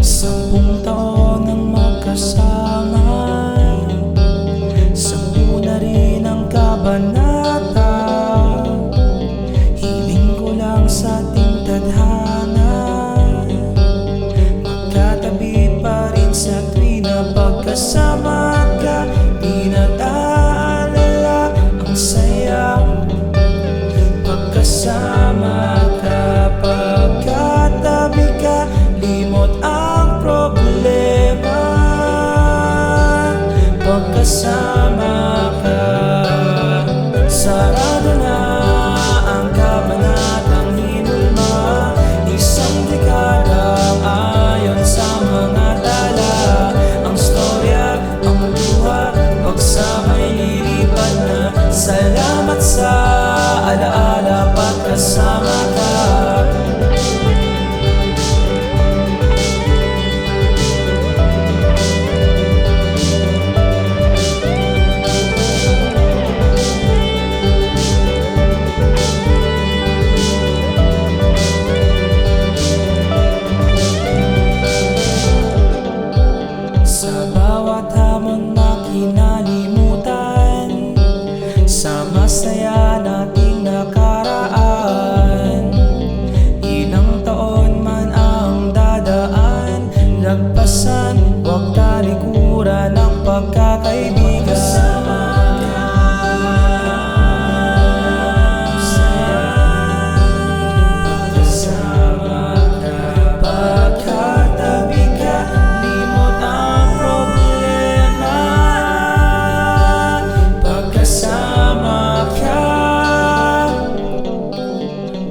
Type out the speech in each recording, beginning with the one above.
Sampung taon nang magkasama, sampu na rin ang kabanata. Hiling ko lang sa ating tadhana, magkatabi pa rin sa tuwing na pagkasama ka. Di nataalala ang saya pagkasama ka. Pagkatabi ka, limot ang problema. Pagkasama ka, sarado na ang kabanatang hinulma. Isang dekadang ayon sa mga tala. Ang storya, ang luha, pagsama'y lilipad na. Salamat sa alaala, pagkasama ka. Sa bawat hamon na kinalimutan, sa masaya nating nakaraan. Ilang taon man ang dadaan, lagpasan, huwag talikuran ang pagkakaibigan.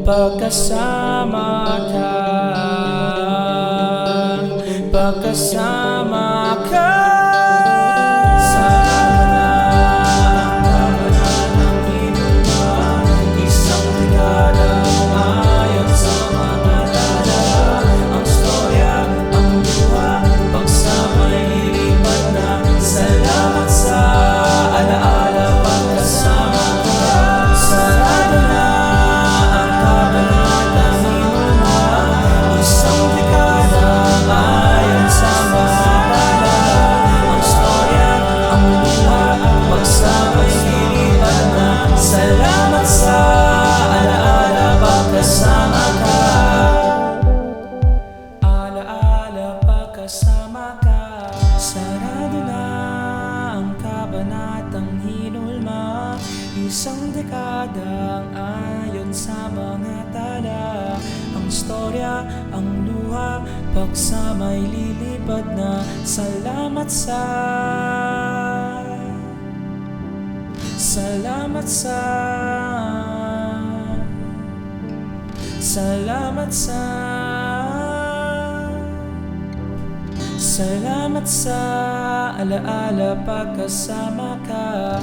Pagkasama ka, pagkasama ka. Sarado na ang kabanatang hinulma. Isang dekada ayon sa mga tala. Ang storya, ang luha, pagsama'y lilipad na. Salamat sa alaala, pagkasama ka. Sarado na kasama ka. Sarado na ang kabanatang hinulma. Isang dekadang ayon sa mga tala. Ang storya, ang luha, pagsama'y lilipad na. Salamat sa Salamat sa Salamat sa Salamat sa alaala, pagkasama ka.